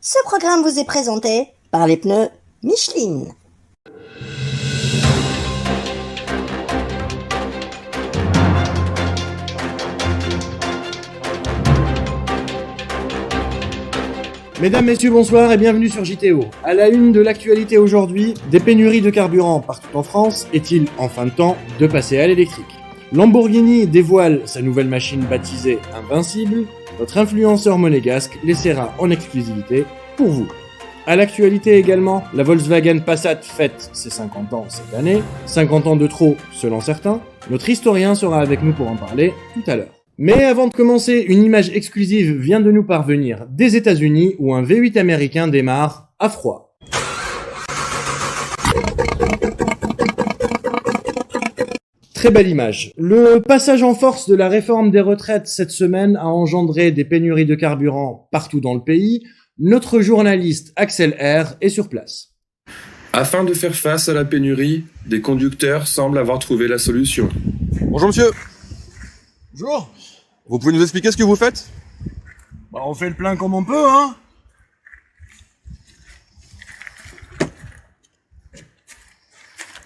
Ce programme vous est présenté par les pneus Michelin. Mesdames, Messieurs, bonsoir et bienvenue sur JTO. À la une de l'actualité aujourd'hui, des pénuries de carburant partout en France. Est-il enfin le temps de passer à l'électrique ? Lamborghini dévoile sa nouvelle machine baptisée Invincible. Notre influenceur monégasque l'essaiera en exclusivité pour vous. À l'actualité également, la Volkswagen Passat fête ses 50 ans cette année. 50 ans de trop selon certains. Notre historien sera avec nous pour en parler tout à l'heure. Mais avant de commencer, une image exclusive vient de nous parvenir des États-Unis où un V8 américain démarre à froid. Très belle image. Le passage en force de la réforme des retraites cette semaine a engendré des pénuries de carburant partout dans le pays. Notre journaliste Axel R est sur place. Afin de faire face à la pénurie, des conducteurs semblent avoir trouvé la solution. Bonjour monsieur. Bonjour. Vous pouvez nous expliquer ce que vous faites ? On fait le plein comme on peut, hein.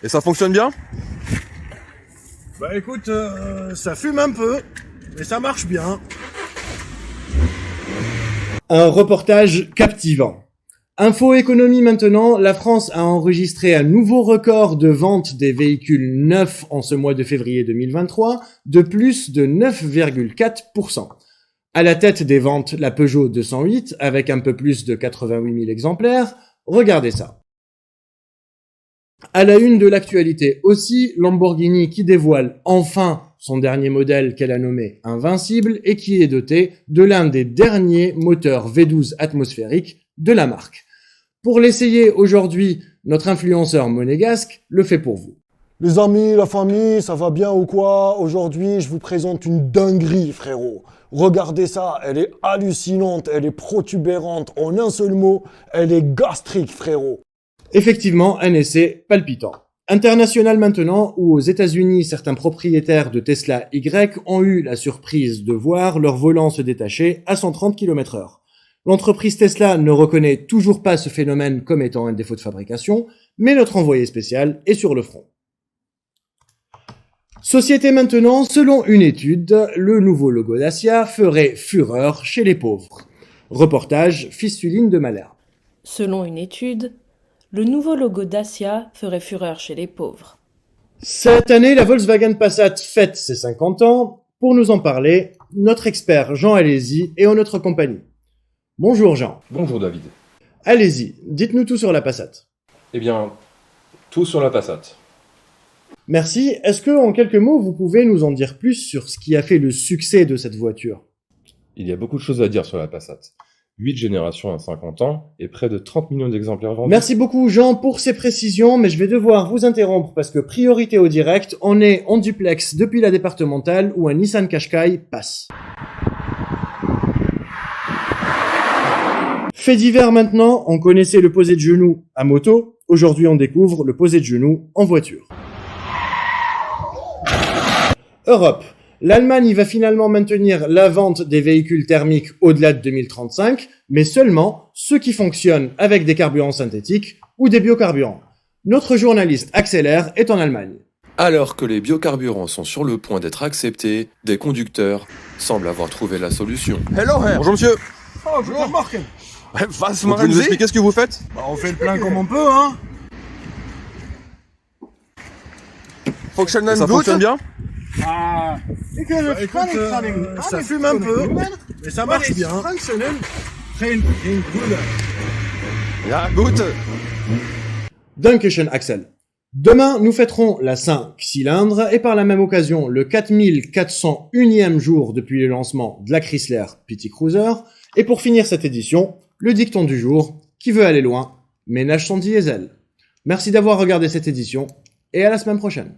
Et ça fonctionne bien ? Écoute, ça fume un peu, mais ça marche bien. Un reportage captivant. Info économie maintenant, la France a enregistré un nouveau record de vente des véhicules neufs en ce mois de février 2023, de plus de 9,4%. À la tête des ventes, la Peugeot 208, avec un peu plus de 88 000 exemplaires. Regardez ça. À la une de l'actualité aussi, Lamborghini qui dévoile enfin son dernier modèle qu'elle a nommé Invincible et qui est doté de l'un des derniers moteurs V12 atmosphériques de la marque. Pour l'essayer aujourd'hui, notre influenceur monégasque le fait pour vous. Les amis, la famille, ça va bien ou quoi ? Aujourd'hui, je vous présente une dinguerie, frérot. Regardez ça, elle est hallucinante, elle est protubérante. En un seul mot, elle est gastrique, frérot. Effectivement, un essai palpitant. International maintenant, où aux États-Unis, certains propriétaires de Tesla Y ont eu la surprise de voir leur volant se détacher à 130 km/h. L'entreprise Tesla ne reconnaît toujours pas ce phénomène comme étant un défaut de fabrication, mais notre envoyé spécial est sur le front. Société maintenant, selon une étude, le nouveau logo Dacia ferait fureur chez les pauvres. Reportage Fistuline de Malherbe. Selon une étude, le nouveau logo Dacia ferait fureur chez les pauvres. Cette année, la Volkswagen Passat fête ses 50 ans. Pour nous en parler, notre expert Jean Alési est en notre compagnie. Bonjour Jean. Bonjour David. Allez-y, dites-nous tout sur la Passat. Eh bien, tout sur la Passat. Merci. Est-ce que, en quelques mots, vous pouvez nous en dire plus sur ce qui a fait le succès de cette voiture ? Il y a beaucoup de choses à dire sur la Passat. 8 générations à 50 ans et près de 30 millions d'exemplaires vendus. Merci beaucoup Jean pour ces précisions, mais je vais devoir vous interrompre parce que priorité au direct, on est en duplex depuis la départementale où un Nissan Qashqai passe. Fait divers maintenant, on connaissait le posé de genoux à moto, aujourd'hui on découvre le posé de genoux en voiture. Europe. L'Allemagne va finalement maintenir la vente des véhicules thermiques au-delà de 2035, mais seulement ceux qui fonctionnent avec des carburants synthétiques ou des biocarburants. Notre journaliste Axel R est en Allemagne. Alors que les biocarburants sont sur le point d'être acceptés, des conducteurs semblent avoir trouvé la solution. Hello, Herr. Bonjour monsieur. Bonjour Morken. Was vous pouvez nous expliquer ce que vous faites ? On fait le plein comme on peut, hein. Ça fonctionne bien ? Ça fume un peu, mais ça marche bien. Ja, gut. Dankeschön Axel. Demain, nous fêterons la 5 cylindres et par la même occasion le 4401e jour depuis le lancement de la Chrysler PT Cruiser. Et pour finir cette édition, le dicton du jour, qui veut aller loin, ménage son diesel. Merci d'avoir regardé cette édition et à la semaine prochaine.